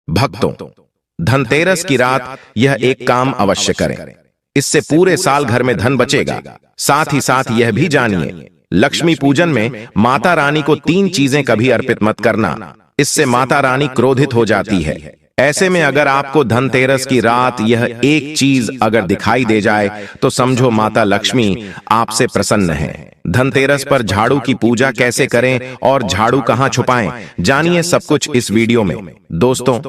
भक्तों, धनतेरस की रात यह एक काम अवश्य करें। इससे पूरे साल घर में धन बचेगा। साथ ही साथ यह भी जानिए, लक्ष्मी पूजन में माता रानी को 3 चीजें कभी अर्पित मत करना। इससे माता रानी क्रोधित हो जाती है। ऐसे में अगर आपको धनतेरस की रात यह एक चीज अगर दिखाई दे जाए तो समझो माता लक्ष्मी आपसे प्रसन्न है। धनतेरस पर झाड़ू की पूजा कैसे करें और झाड़ू कहां छुपाएं, जानिए सब कुछ इस वीडियो में। दोस्तों,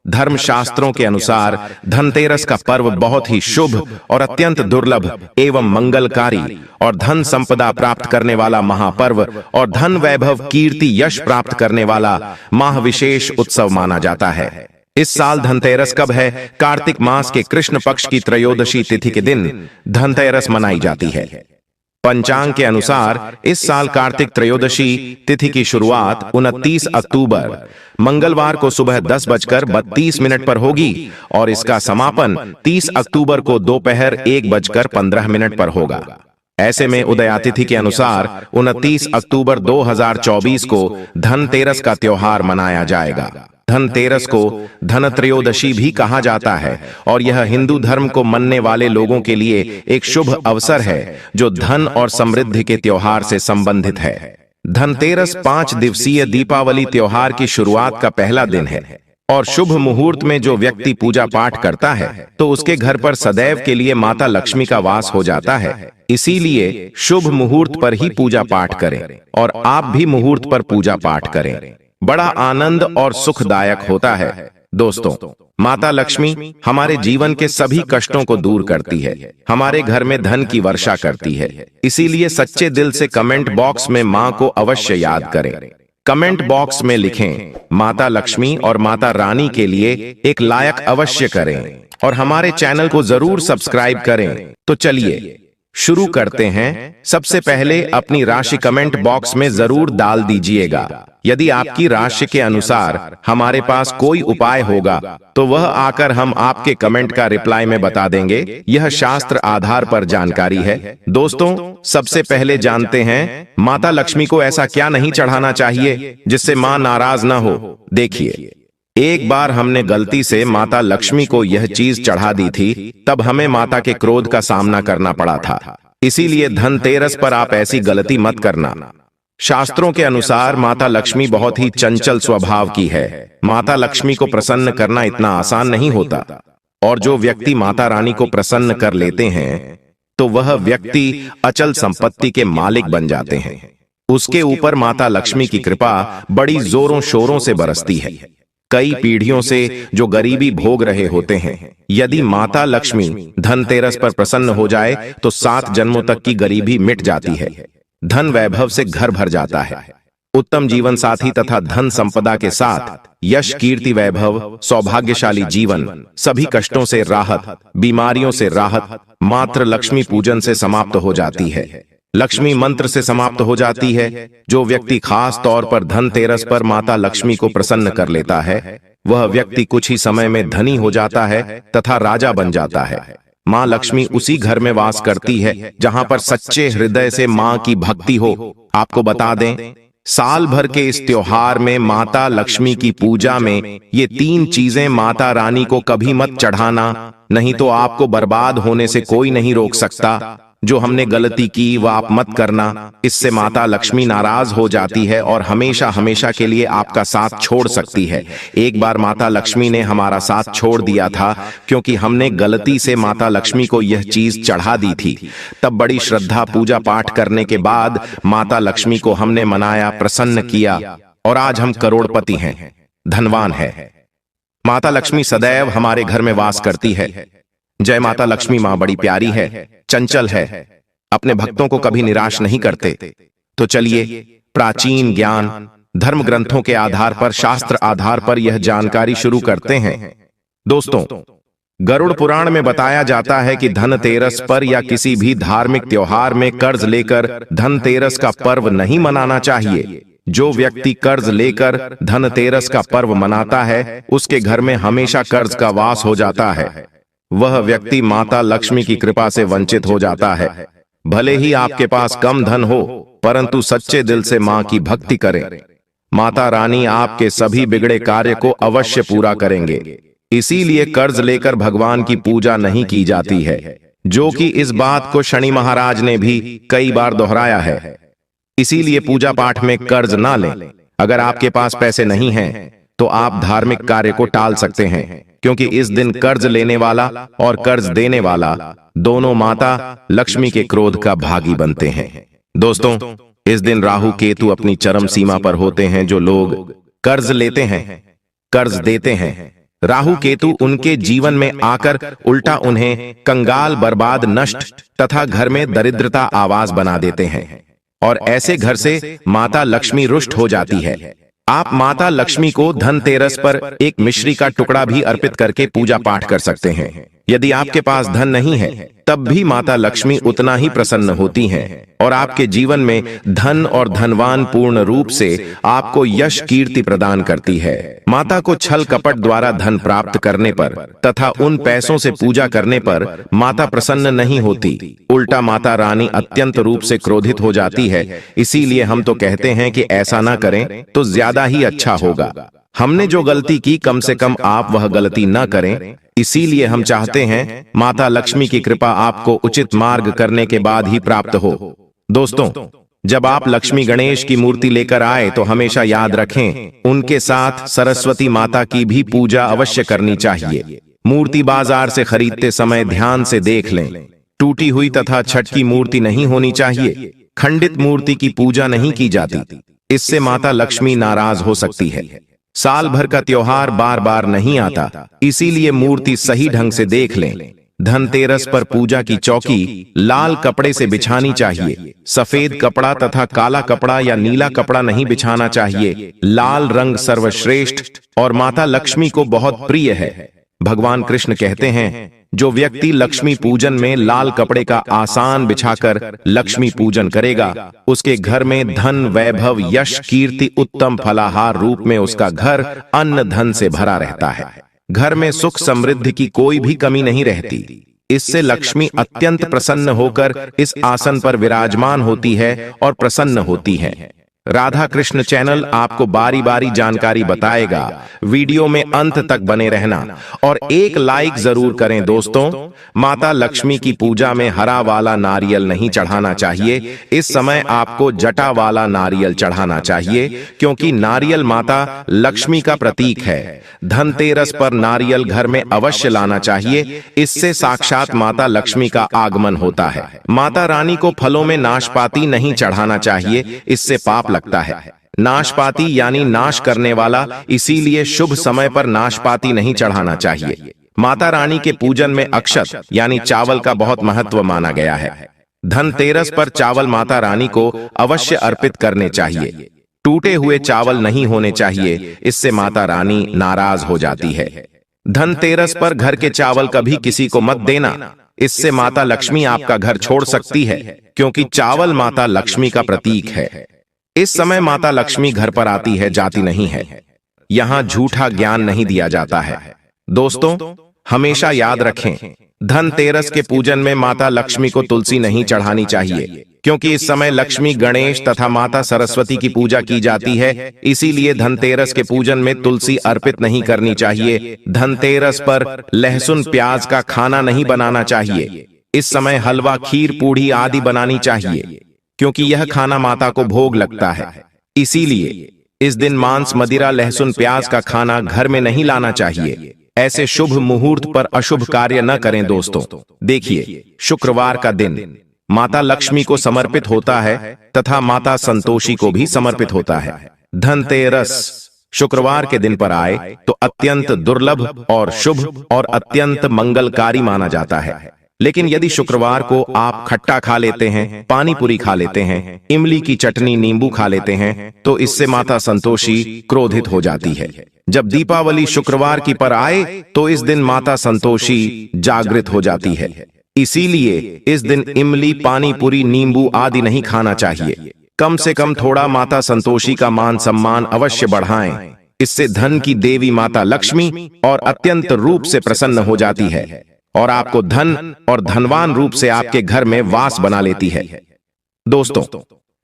धर्म शास्त्रों के अनुसार धनतेरस का पर्व बहुत ही शुभ और अत्यंत दुर्लभ एवं मंगलकारी और धन संपदा प्राप्त करने वाला महापर्व और धन वैभव कीर्ति यश प्राप्त करने वाला महाविशेष उत्सव माना जाता है। इस साल धनतेरस कब है? कार्तिक मास के कृष्ण पक्ष की त्रयोदशी तिथि के दिन धनतेरस मनाई जाती है। पंचांग के अनुसार इस साल कार्तिक त्रयोदशी तिथि की शुरुआत 29 अक्टूबर मंगलवार को सुबह 10:32 पर होगी और इसका समापन 30 अक्टूबर को दोपहर 1:15 पर होगा। ऐसे में उदया तिथि के अनुसार 29 अक्टूबर 2024 को धनतेरस का त्योहार मनाया जाएगा। धनतेरस को धनत्रयोदशी भी कहा जाता है और यह हिंदू धर्म को मानने वाले लोगों के लिए एक शुभ अवसर है जो धन और समृद्धि के त्योहार से संबंधित है। धनतेरस 5 दिवसीय दीपावली त्योहार की शुरुआत का पहला दिन है और शुभ मुहूर्त में जो व्यक्ति पूजा पाठ करता है तो उसके घर पर सदैव के लिए माता लक्ष्मी का वास हो जाता है। इसीलिए शुभ मुहूर्त पर ही पूजा पाठ करें और आप भी मुहूर्त पर पूजा पाठ करें। बड़ा आनंद और सुखदायक होता है। दोस्तों, माता लक्ष्मी हमारे जीवन के सभी कष्टों को दूर करती है, हमारे घर में धन की वर्षा करती है। इसीलिए सच्चे दिल से कमेंट बॉक्स में मां को अवश्य याद करें। कमेंट बॉक्स में लिखें माता लक्ष्मी और माता रानी के लिए एक लायक अवश्य करें और हमारे चैनल को जरूर सब्सक्राइब करें। तो चलिए शुरू करते हैं। सबसे पहले अपनी राशि कमेंट बॉक्स में जरूर डाल दीजिएगा। यदि आपकी राशि के अनुसार हमारे पास कोई उपाय होगा तो वह आकर हम आपके कमेंट का रिप्लाई में बता देंगे। यह शास्त्र आधार पर जानकारी है। दोस्तों, सबसे पहले जानते हैं माता लक्ष्मी को ऐसा क्या नहीं चढ़ाना चाहिए जिससे मां नाराज न हो। देखिए, एक बार हमने गलती से माता लक्ष्मी को यह चीज चढ़ा दी थी, तब हमें माता के क्रोध का सामना करना पड़ा था। इसीलिए धनतेरस पर आप ऐसी गलती मत करना। शास्त्रों के अनुसार माता लक्ष्मी बहुत ही चंचल स्वभाव की है। माता लक्ष्मी को प्रसन्न करना इतना आसान नहीं होता और जो व्यक्ति माता रानी को प्रसन्न कर लेते हैं तो वह व्यक्ति अचल संपत्ति के मालिक बन जाते हैं। उसके ऊपर माता लक्ष्मी की कृपा बड़ी जोरों शोरों से बरसती है। कई पीढ़ियों से जो गरीबी भोग रहे होते हैं, यदि माता लक्ष्मी धनतेरस पर प्रसन्न हो जाए तो 7 जन्मों तक की गरीबी मिट जाती है। धन वैभव से घर भर जाता है। उत्तम जीवन साथी तथा धन संपदा के साथ यश कीर्ति वैभव सौभाग्यशाली जीवन, सभी कष्टों से राहत, बीमारियों से राहत मात्र लक्ष्मी पूजन से समाप्त हो जाती है। लक्ष्मी मंत्र से समाप्त हो जाती है। जो व्यक्ति खास तौर पर धनतेरस पर माता लक्ष्मी को प्रसन्न कर लेता है वह व्यक्ति कुछ ही समय में धनी हो जाता है तथा राजा बन जाता है। मां लक्ष्मी उसी घर में वास करती है जहां पर सच्चे हृदय से मां की भक्ति हो। आपको बता दें, साल भर के इस त्योहार में माता लक्ष्मी की पूजा में ये 3 चीजें माता रानी को कभी मत चढ़ाना, नहीं तो आपको बर्बाद होने से कोई नहीं रोक सकता। जो हमने गलती की वह आप मत करना, इससे माता लक्ष्मी नाराज हो जाती है और हमेशा हमेशा के लिए आपका साथ छोड़ सकती है। एक बार माता लक्ष्मी ने हमारा साथ छोड़ दिया था क्योंकि हमने गलती से माता लक्ष्मी को यह चीज चढ़ा दी थी। तब बड़ी श्रद्धा पूजा पाठ करने के बाद माता लक्ष्मी को हमने मनाया, प्रसन्न किया और आज हम करोड़पति हैं, धनवान है। माता लक्ष्मी सदैव हमारे घर में वास करती है। जय माता लक्ष्मी। मां बड़ी प्यारी है, चंचल है, अपने भक्तों को कभी निराश नहीं करते। तो चलिए प्राचीन ज्ञान धर्म ग्रंथों के आधार पर, शास्त्र आधार पर यह जानकारी शुरू करते हैं। दोस्तों, गरुड़ पुराण में बताया जाता है कि धनतेरस पर या किसी भी धार्मिक त्योहार में कर्ज लेकर धनतेरस का पर्व नहीं मनाना चाहिए। जो व्यक्ति कर्ज लेकर धनतेरस का पर्व मनाता है उसके घर में हमेशा कर्ज का वास हो जाता है। वह व्यक्ति माता लक्ष्मी की कृपा से वंचित हो जाता है। भले ही आपके पास कम धन हो परंतु सच्चे दिल से मां की भक्ति करें। माता रानी आपके सभी बिगड़े कार्य को अवश्य पूरा करेंगे। इसीलिए कर्ज लेकर भगवान की पूजा नहीं की जाती है, जो कि इस बात को शनि महाराज ने भी कई बार दोहराया है। इसीलिए पूजा पाठ में कर्ज ना लें। अगर आपके पास पैसे नहीं हैं, तो आप धार्मिक कार्य को टाल सकते हैं, क्योंकि इस दिन कर्ज लेने वाला और कर्ज देने वाला दोनों माता लक्ष्मी के क्रोध का भागी बनते हैं। दोस्तों, इस दिन राहु केतु अपनी चरम सीमा पर होते हैं। जो लोग कर्ज लेते हैं, कर्ज देते हैं, राहु केतु उनके जीवन में आकर उल्टा उन्हें कंगाल, बर्बाद, नष्ट तथा घर में दरिद्रता आवाज बना देते हैं, और ऐसे घर से माता लक्ष्मी रुष्ट हो जाती है। आप माता लक्ष्मी को धनतेरस पर एक मिश्री का टुकड़ा भी अर्पित करके पूजा पाठ कर सकते हैं। यदि आपके पास धन नहीं है, तब भी माता लक्ष्मी उतना ही प्रसन्न होती हैं और आपके जीवन में धन और धनवान पूर्ण रूप से आपको यश कीर्ति प्रदान करती है। माता को छल कपट द्वारा धन प्राप्त करने पर तथा उन पैसों से पूजा करने पर माता प्रसन्न नहीं होती, उल्टा माता रानी अत्यंत रूप से क्रोधित हो जाती है। इसीलिए हम तो कहते हैं कि ऐसा ना करें तो ज्यादा ही अच्छा होगा। हमने जो गलती की, कम से कम आप वह गलती न करें। इसीलिए हम चाहते हैं माता लक्ष्मी की कृपा आपको उचित मार्ग करने के बाद ही प्राप्त हो। दोस्तों, जब आप लक्ष्मी गणेश की मूर्ति लेकर आए तो हमेशा याद रखें, उनके साथ सरस्वती माता की भी पूजा अवश्य करनी चाहिए। मूर्ति बाजार से खरीदते समय ध्यान से देख लें। टूटी हुई तथा छठ की मूर्ति नहीं होनी चाहिए। खंडित मूर्ति की पूजा नहीं की जाती, इससे माता लक्ष्मी नाराज हो सकती है। साल भर का त्योहार बार बार नहीं आता, इसीलिए मूर्ति सही ढंग से देख लें। धनतेरस पर पूजा की चौकी लाल कपड़े से बिछानी चाहिए। सफेद कपड़ा तथा काला कपड़ा या नीला कपड़ा नहीं बिछाना चाहिए। लाल रंग सर्वश्रेष्ठ और माता लक्ष्मी को बहुत प्रिय है। भगवान कृष्ण कहते हैं, जो व्यक्ति लक्ष्मी पूजन में लाल कपड़े का आसान बिछाकर लक्ष्मी पूजन करेगा, उसके घर में धन, वैभव, यश, कीर्ति, उत्तम फलाहार रूप में उसका घर अन्न धन से भरा रहता है। घर में सुख समृद्धि की कोई भी कमी नहीं रहती। इससे लक्ष्मी अत्यंत प्रसन्न होकर इस आसन पर विराजमान होती है और प्रसन्न होती है। राधा कृष्ण चैनल आपको बारी बारी जानकारी बताएगा। वीडियो में अंत तक बने रहना और एक लाइक जरूर करें। दोस्तों, माता लक्ष्मी की पूजा में हरा वाला नारियल नहीं चढ़ाना चाहिए। इस समय आपको जटा वाला नारियल चढ़ाना चाहिए, क्योंकि नारियल माता लक्ष्मी का प्रतीक है। धनतेरस पर नारियल घर में अवश्य लाना चाहिए, इससे साक्षात माता लक्ष्मी का आगमन होता है। माता रानी को फलों में नाशपाती नहीं चढ़ाना चाहिए, इससे पाप लगता है। नाशपाती यानी नाश करने वाला, इसीलिए शुभ समय पर नाशपाती नहीं चढ़ाना चाहिए। माता रानी के पूजन में अक्षत यानी चावल का बहुत महत्व माना गया है। धनतेरस पर चावल माता रानी को अवश्य अर्पित करने चाहिए। टूटे हुए चावल नहीं होने चाहिए, इससे माता रानी नाराज हो जाती है। धनतेरस पर घर के चावल कभी किसी को मत देना, इससे माता लक्ष्मी आपका घर छोड़ सकती है, क्योंकि चावल माता लक्ष्मी का प्रतीक है। इस समय माता लक्ष्मी घर पर आती है, जाती नहीं है। यहाँ झूठा ज्ञान नहीं दिया जाता है। दोस्तों, हमेशा याद रखें, धनतेरस के पूजन में माता लक्ष्मी को तुलसी नहीं चढ़ानी चाहिए, क्योंकि इस समय लक्ष्मी, गणेश तथा माता सरस्वती की पूजा की जाती है। इसीलिए धनतेरस के पूजन में तुलसी अर्पित नहीं करनी चाहिए। धनतेरस पर लहसुन, प्याज का खाना नहीं बनाना चाहिए। इस समय हलवा, खीर, पूड़ी आदि बनानी चाहिए, क्योंकि यह खाना माता को भोग लगता है। इसीलिए इस दिन मांस, मदिरा, लहसुन, प्याज का खाना घर में नहीं लाना चाहिए। ऐसे शुभ मुहूर्त पर अशुभ कार्य न करें। दोस्तों, देखिए, शुक्रवार का दिन माता लक्ष्मी को समर्पित होता है तथा माता संतोषी को भी समर्पित होता है। धनतेरस शुक्रवार के दिन पर आए तो अत्यंत दुर्लभ और शुभ और अत्यंत मंगलकारी माना जाता है। लेकिन यदि शुक्रवार को आप खट्टा खा लेते हैं, पानी पूरी खा लेते हैं, इमली की चटनी, नींबू खा लेते हैं, तो इससे माता संतोषी क्रोधित हो जाती है। जब दीपावली शुक्रवार की पर आए तो इस दिन माता संतोषी जागृत हो जाती है। इसीलिए इस दिन इमली, पानी पूरी, नींबू आदि नहीं खाना चाहिए। कम से कम थोड़ा माता संतोषी का मान सम्मान अवश्य बढ़ाएं। इससे धन की देवी माता लक्ष्मी और अत्यंत रूप से प्रसन्न हो जाती है और आपको धन और धनवान रूप से आपके घर में वास बना लेती है। दोस्तों,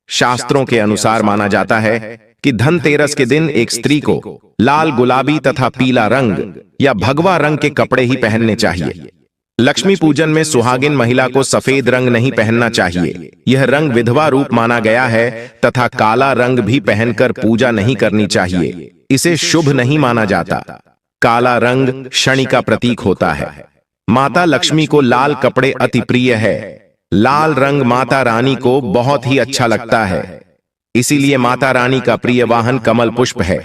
शास्त्रों के अनुसार माना जाता है कि धनतेरस के दिन एक स्त्री को लाल, गुलाबी तथा पीला रंग या भगवा रंग के कपड़े ही पहनने चाहिए। लक्ष्मी पूजन में सुहागिन महिला को सफेद रंग नहीं पहनना चाहिए। यह रंग विधवा रूप माना गया है तथा काला रंग भी पहनकर पूजा नहीं करनी चाहिए। इसे शुभ नहीं माना जाता। काला रंग शनि का प्रतीक होता है। माता लक्ष्मी को लाल कपड़े अति प्रिय है। लाल रंग माता रानी को बहुत ही अच्छा लगता है, इसीलिए माता रानी का प्रिय वाहन कमल पुष्प है।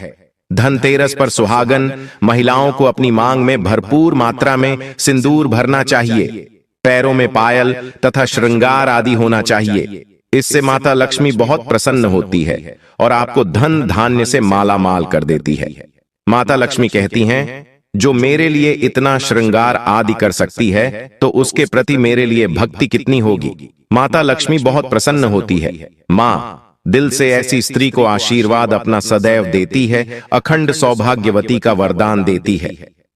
धनतेरस पर सुहागन महिलाओं को अपनी मांग में भरपूर मात्रा में सिंदूर भरना चाहिए। पैरों में पायल तथा श्रृंगार आदि होना चाहिए। इससे माता लक्ष्मी बहुत प्रसन्न होती है और आपको धन धान्य से माला माल कर देती है। माता लक्ष्मी कहती हैं, जो मेरे लिए इतना श्रृंगार आदि कर सकती है तो उसके प्रति मेरे लिए भक्ति कितनी होगी। माता लक्ष्मी बहुत प्रसन्न होती है। माँ दिल से ऐसी स्त्री को आशीर्वाद अपना सदैव देती है, अखंड सौभाग्यवती का वरदान देती है।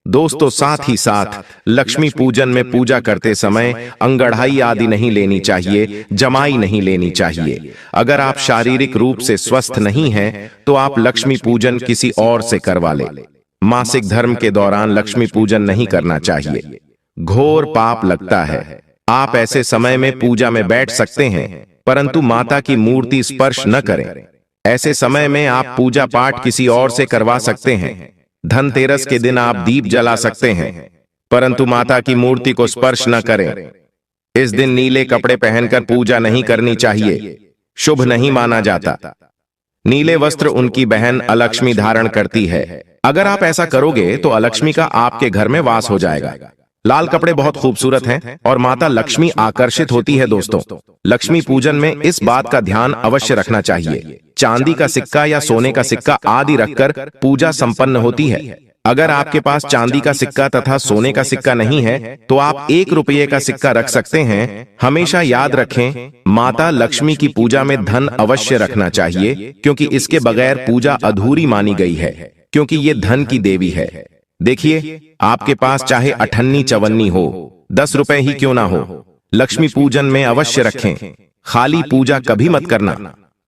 दोस्तों, साथ ही साथ लक्ष्मी पूजन में पूजा करते समय अंगड़ाई आदि नहीं लेनी चाहिए, जमाई नहीं लेनी चाहिए। अगर आप शारीरिक रूप से स्वस्थ नहीं हैं तो आप लक्ष्मी पूजन किसी और से करवा लें। मासिक धर्म के दौरान लक्ष्मी पूजन नहीं करना चाहिए, घोर पाप लगता है। आप ऐसे समय में पूजा में बैठ सकते हैं परंतु माता की मूर्ति स्पर्श न करें। ऐसे समय में आप पूजा पाठ किसी और से करवा सकते हैं। धनतेरस के दिन आप दीप जला सकते हैं परंतु माता की मूर्ति को स्पर्श न करें। इस दिन नीले कपड़े पहनकर पूजा नहीं करनी चाहिए, शुभ नहीं माना जाता। नीले वस्त्र उनकी बहन अलक्ष्मी धारण करती है। अगर आप ऐसा करोगे तो अलक्ष्मी का आपके घर में वास हो जाएगा। लाल कपड़े बहुत खूबसूरत हैं और माता लक्ष्मी आकर्षित होती है। दोस्तों, लक्ष्मी पूजन में इस बात का ध्यान अवश्य रखना चाहिए। चांदी का सिक्का या सोने का सिक्का आदि रखकर पूजा संपन्न होती है। अगर आपके पास चांदी का सिक्का तथा सोने का सिक्का नहीं है तो आप 1 रुपये का सिक्का रख सकते हैं। हमेशा याद रखें, माता लक्ष्मी की पूजा में धन अवश्य रखना चाहिए क्योंकि इसके बगैर पूजा अधूरी मानी गई है, क्योंकि ये धन की देवी है। देखिए, आपके पास चाहे अठन्नी चवन्नी हो, 10 रुपए ही क्यों ना हो, लक्ष्मी पूजन में अवश्य रखें। खाली पूजा कभी मत करना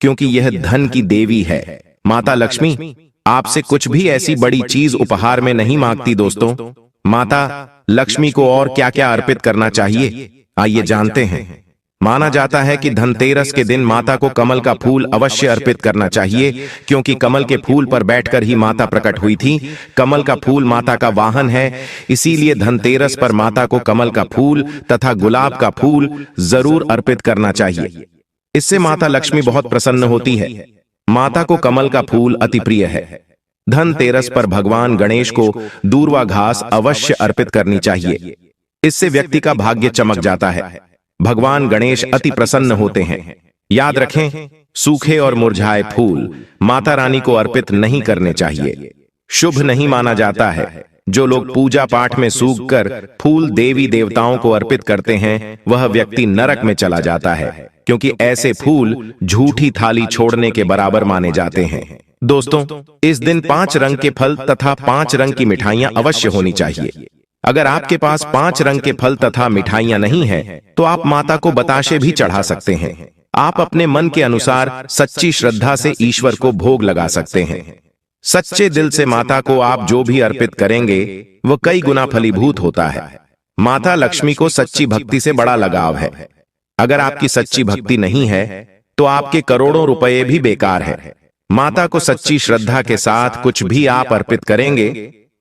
क्योंकि यह धन की देवी है। माता लक्ष्मी आपसे कुछ भी ऐसी बड़ी चीज उपहार में नहीं मांगती। दोस्तों, माता लक्ष्मी को और क्या क्या अर्पित करना चाहिए, आइए जानते हैं। माना जाता है कि धनतेरस के दिन माता को कमल का फूल अवश्य अर्पित करना चाहिए क्योंकि कमल के फूल पर बैठकर ही माता प्रकट हुई थी। कमल का फूल माता का वाहन है, इसीलिए धनतेरस पर माता को कमल का फूल तथा गुलाब का फूल जरूर अर्पित करना चाहिए। इससे माता लक्ष्मी बहुत प्रसन्न होती है। माता को कमल का फूल अति प्रिय है। धनतेरस पर भगवान गणेश को दूर्वा घास अवश्य अर्पित करनी चाहिए। इससे व्यक्ति का भाग्य चमक जाता है। भगवान गणेश अति प्रसन्न होते हैं। याद रखें, सूखे और मुरझाए फूल माता रानी को अर्पित नहीं करने चाहिए, शुभ नहीं माना जाता है। जो लोग पूजा पाठ में सूखकर फूल देवी देवताओं को अर्पित करते हैं वह व्यक्ति नरक में चला जाता है क्योंकि ऐसे फूल झूठी थाली छोड़ने के बराबर माने जाते हैं। दोस्तों, इस दिन 5 रंग के फल तथा 5 रंग की मिठाइयां अवश्य होनी चाहिए। अगर आपके पास 5 रंग के फल तथा मिठाइयां नहीं है तो आप माता को बताशे भी चढ़ा सकते हैं। आप अपने मन के अनुसार सच्ची श्रद्धा से ईश्वर को भोग लगा सकते हैं। सच्चे दिल से माता को आप जो भी अर्पित करेंगे वह कई गुना फलीभूत होता है। माता लक्ष्मी को सच्ची भक्ति से बड़ा लगाव है। अगर आपकी सच्ची भक्ति नहीं है तो आपके करोड़ों रुपए भी बेकार है। माता को सच्ची श्रद्धा के साथ कुछ भी आप अर्पित करेंगे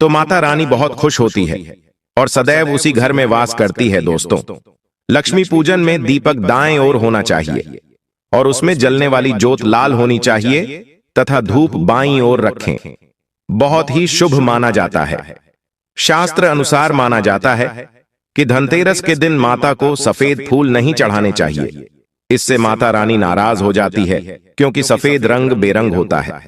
तो माता रानी बहुत खुश होती है और सदैव उसी घर में वास करती है। दोस्तों, लक्ष्मी पूजन में दीपक दाएं ओर होना चाहिए और उसमें जलने वाली जोत लाल होनी चाहिए तथा धूप बाईं ओर रखें। बहुत ही शुभ माना जाता है। शास्त्र अनुसार माना जाता है कि धनतेरस के दिन माता को सफेद फूल नहीं चढ़ाने चाहिए। इससे माता रानी नाराज हो जाती है क्योंकि सफेद रंग बेरंग होता है।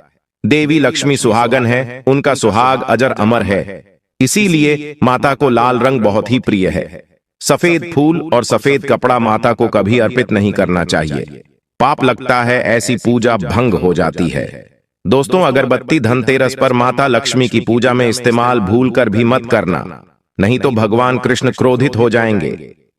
देवी लक्ष्मी सुहागन है, उनका सुहाग अजर अमर है, इसीलिए माता को लाल रंग बहुत ही प्रिय है। सफेद फूल और सफेद कपड़ा माता को कभी अर्पित नहीं करना चाहिए, पाप लगता है, ऐसी पूजा भंग हो जाती है। दोस्तों, अगरबत्ती धनतेरस पर माता लक्ष्मी की पूजा में इस्तेमाल भूलकर भी मत करना, नहीं तो भगवान कृष्ण क्रोधित हो जाएंगे।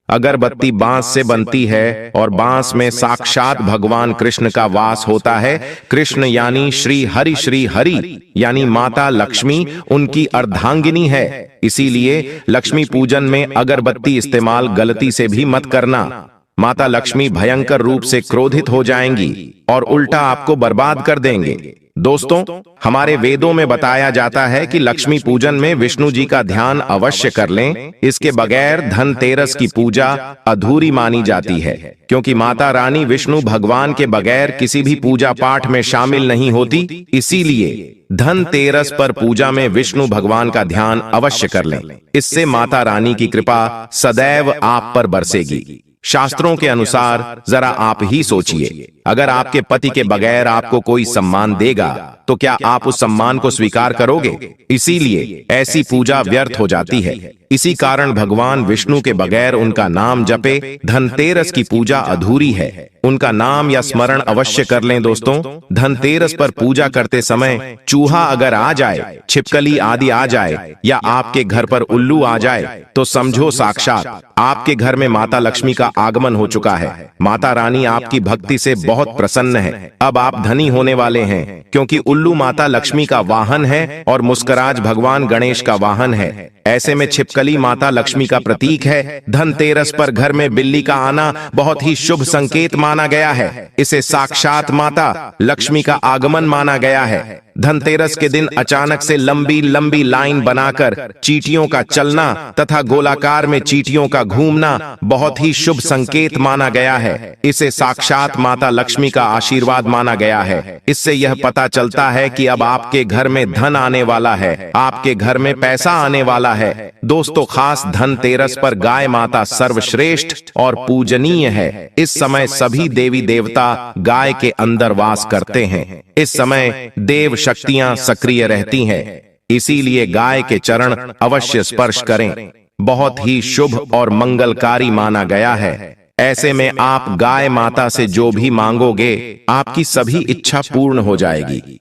अगरबत्ती बांस से बनती है और बांस में साक्षात भगवान कृष्ण का वास होता है। कृष्ण यानी श्री हरि यानी माता लक्ष्मी उनकी अर्धांगिनी है। इसीलिए लक्ष्मी पूजन में अगरबत्ती इस्तेमाल गलती से भी मत करना। माता लक्ष्मी भयंकर रूप से क्रोधित हो जाएंगी और उल्टा आपको बर्बाद कर देंगे। दोस्तों, हमारे वेदों में बताया जाता है कि लक्ष्मी पूजन में विष्णु जी का ध्यान अवश्य कर लें। इसके बगैर धनतेरस की पूजा अधूरी मानी जाती है, क्योंकि माता रानी विष्णु भगवान के बगैर किसी भी पूजा पाठ में शामिल नहीं होती। इसीलिए धनतेरस पर पूजा में विष्णु भगवान का ध्यान अवश्य कर लें। इससे माता रानी की कृपा सदैव आप पर बरसेगी। शास्त्रों के अनुसार जरा आप ही सोचिए, अगर आपके पति के बगैर आपको कोई सम्मान देगा तो क्या आप उस सम्मान को स्वीकार करोगे? इसीलिए ऐसी पूजा व्यर्थ हो जाती है। इसी कारण भगवान विष्णु के बगैर उनका नाम जपे धनतेरस की पूजा अधूरी है। उनका नाम या स्मरण अवश्य कर लें। दोस्तों, धनतेरस पर पूजा करते समय चूहा अगर आ जाए, छिपकली आदि आ जाए या आपके घर पर उल्लू आ जाए तो समझो साक्षात आपके घर में माता लक्ष्मी का आगमन हो चुका है। माता रानी आपकी भक्ति से बहुत प्रसन्न है। अब आप धनी होने वाले हैं, क्योंकि उल्लू माता लक्ष्मी का वाहन है और मुस्कराज भगवान गणेश का वाहन है। ऐसे में छिपकली माता लक्ष्मी का प्रतीक है। धनतेरस पर घर में बिल्ली का आना बहुत ही शुभ संकेत माना गया है। इसे साक्षात माता लक्ष्मी का आगमन माना गया है। धनतेरस के दिन अचानक से लंबी लंबी लाइन बनाकर चींटियों का चलना तथा गोलाकार में चींटियों का घूमना बहुत ही शुभ संकेत माना गया है। इसे साक्षात माता लक्ष्मी का आशीर्वाद माना गया है। इससे यह पता चलता है कि अब आपके घर में धन आने वाला है, आपके घर में पैसा आने वाला है। दोस्तों, खास धनतेरस पर गाय माता सर्वश्रेष्ठ और पूजनीय है। इस समय सभी देवी देवता गाय के अंदर वास करते हैं। इस समय देव शक्तियां सक्रिय रहती हैं। इसीलिए गाय के चरण अवश्य स्पर्श करें। बहुत ही शुभ और मंगलकारी माना गया है। ऐसे में आप गाय माता से जो भी मांगोगे आपकी सभी इच्छा पूर्ण हो जाएगी।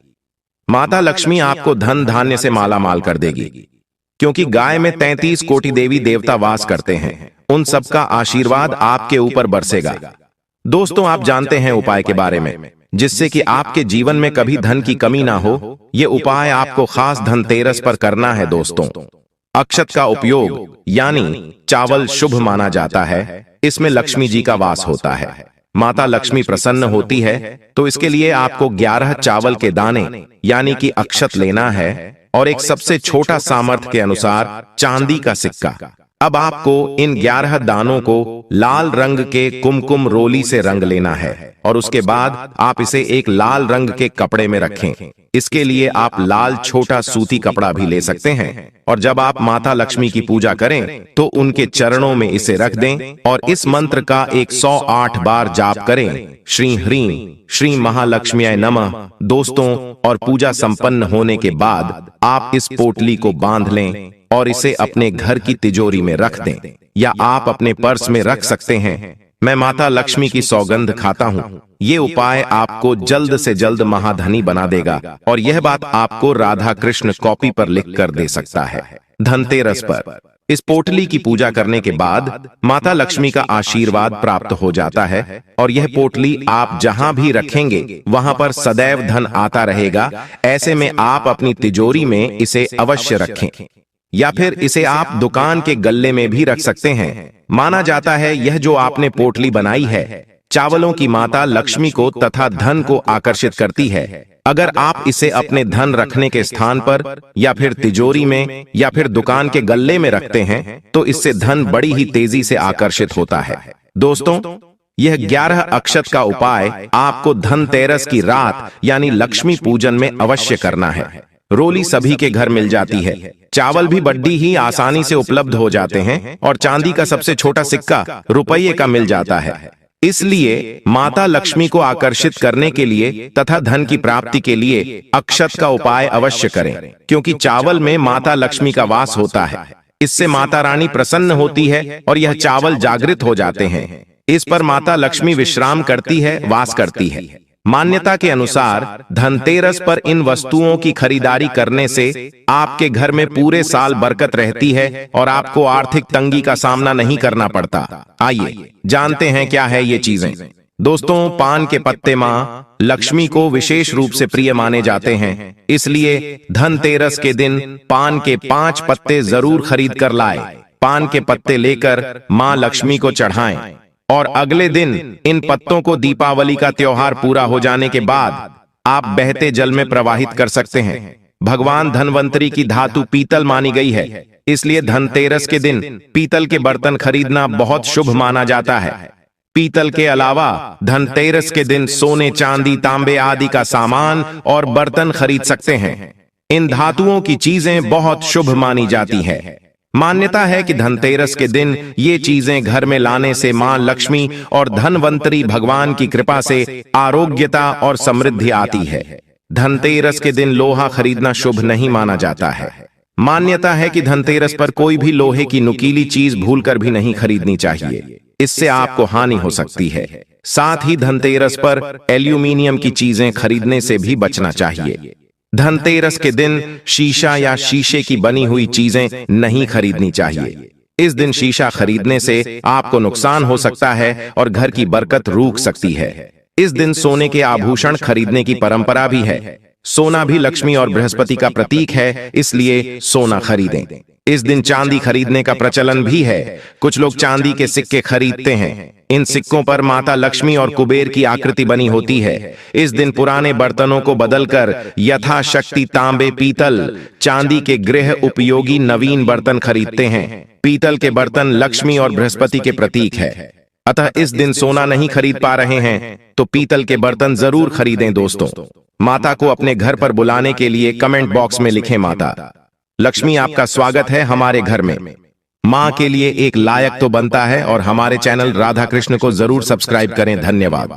माता लक्ष्मी आपको धन धान्य से माला माल कर देगी, क्योंकि गाय में 33 कोटि देवी देवता वास करते हैं। उन सबका आशीर्वाद आपके ऊपर बरसेगा। दोस्तों, आप जानते हैं उपाय के बारे में, जिससे कि आपके जीवन में कभी धन की कमी ना हो। ये उपाय आपको खास धनतेरस पर करना है। दोस्तों, अक्षत का उपयोग यानी चावल शुभ माना जाता है। इसमें लक्ष्मी जी का वास होता है। माता लक्ष्मी प्रसन्न होती है, तो इसके लिए आपको 11 चावल के दाने यानी कि अक्षत लेना है और एक सबसे छोटा सामर्थ्य के अनुसार चांदी का सिक्का। अब आपको इन 11 दानों को लाल रंग के कुमकुम रोली से रंग लेना है और उसके बाद आप इसे एक लाल रंग के कपड़े में रखें। इसके लिए आप लाल छोटा सूती कपड़ा भी ले सकते हैं और जब आप माता लक्ष्मी की पूजा करें तो उनके चरणों में इसे रख दें और इस मंत्र का 108 बार जाप करें। श्री ह्रीं श्री महालक्ष्म्याय नमः। दोस्तों, और पूजा संपन्न होने के बाद आप इस पोटली को बांध लें और इसे अपने घर की तिजोरी में रख दें या आप अपने पर्स में रख सकते हैं। मैं माता लक्ष्मी की सौगंध खाता हूँ। ये उपाय आपको जल्द से जल्द महाधनी बना देगा और यह बात आपको राधा कृष्ण कॉपी पर लिख कर दे सकता है। धनतेरस पर इस पोटली की पूजा करने के बाद माता लक्ष्मी का आशीर्वाद प्राप्त हो जाता है और यह पोटली आप जहां भी रखेंगे वहां पर सदैव धन आता रहेगा। ऐसे में आप अपनी तिजोरी में इसे अवश्य रखें या फिर इसे आप दुकान के गल्ले में भी रख सकते हैं। माना जाता है यह जो आपने पोटली बनाई है चावलों की माता लक्ष्मी को तथा धन को आकर्षित करती है। अगर आप इसे अपने धन रखने के स्थान पर या फिर तिजोरी में या फिर दुकान के गल्ले में रखते हैं तो इससे धन बड़ी ही तेजी से आकर्षित होता है। दोस्तों, यह 11 अक्षत का उपाय आपको धनतेरस की रात यानी लक्ष्मी पूजन में अवश्य करना है। रोली सभी के घर मिल जाती है, चावल भी बड्डी ही आसानी से उपलब्ध हो जाते हैं और चांदी का सबसे छोटा सिक्का रुपये का मिल जाता है। इसलिए माता लक्ष्मी को आकर्षित करने के लिए तथा धन की प्राप्ति के लिए अक्षत का उपाय अवश्य करें, क्योंकि चावल में माता लक्ष्मी का वास होता है। इससे माता रानी प्रसन्न होती है और यह चावल जागृत हो जाते हैं। इस पर माता लक्ष्मी विश्राम करती है, वास करती है। मान्यता के अनुसार धनतेरस पर इन वस्तुओं की खरीदारी करने से आपके घर में पूरे साल बरकत रहती है और आपको आर्थिक तंगी का सामना नहीं करना पड़ता। आइए जानते हैं क्या है ये चीजें। दोस्तों, पान के पत्ते मां लक्ष्मी को विशेष रूप से प्रिय माने जाते हैं, इसलिए धनतेरस के दिन पान के 5 पत्ते जरूर खरीद कर लाए। पान के पत्ते लेकर मां लक्ष्मी को चढ़ाएं और अगले दिन इन पत्तों को दीपावली का त्योहार पूरा हो जाने के बाद आप बहते जल में प्रवाहित कर सकते हैं। भगवान धनवंतरी की धातु पीतल मानी गई है, इसलिए धनतेरस के दिन पीतल के बर्तन खरीदना बहुत शुभ माना जाता है। पीतल के अलावा धनतेरस के दिन सोने, चांदी, तांबे आदि का सामान और बर्तन खरीद सकते हैं। इन धातुओं की चीजें बहुत शुभ मानी जाती है। मान्यता है कि धनतेरस के दिन ये चीजें घर में लाने से मां लक्ष्मी और धनवंतरी भगवान की कृपा से आरोग्यता और समृद्धि आती है। धनतेरस के दिन लोहा खरीदना शुभ नहीं माना जाता है। मान्यता है कि धनतेरस पर कोई भी लोहे की नुकीली चीज भूलकर भी नहीं खरीदनी चाहिए, इससे आपको हानि हो सकती है। साथ ही धनतेरस पर एल्यूमीनियम की चीजें खरीदने से भी बचना चाहिए। धनतेरस के दिन शीशा या शीशे की बनी हुई चीजें नहीं खरीदनी चाहिए। इस दिन शीशा खरीदने से आपको नुकसान हो सकता है और घर की बरकत रुक सकती है। इस दिन सोने के आभूषण खरीदने की परंपरा भी है। सोना भी लक्ष्मी और बृहस्पति का प्रतीक है, इसलिए सोना खरीदें। इस दिन चांदी खरीदने का प्रचलन भी है। कुछ लोग चांदी के सिक्के खरीदते हैं। इन सिक्कों पर माता लक्ष्मी और कुबेर की आकृति बनी होती है। इस दिन पुराने बर्तनों को बदलकर यथाशक्ति तांबे, पीतल, चांदी के गृह उपयोगी नवीन बर्तन खरीदते हैं। पीतल के बर्तन लक्ष्मी और बृहस्पति के प्रतीक है, अतः इस दिन सोना नहीं खरीद पा रहे हैं तो पीतल के बर्तन जरूर खरीदें। दोस्तों, माता को अपने घर पर बुलाने के लिए कमेंट बॉक्स में लिखें, माता लक्ष्मी आपका स्वागत है हमारे घर में। मां के लिए एक लायक तो बनता है और हमारे चैनल राधा कृष्ण को जरूर सब्सक्राइब करें। धन्यवाद।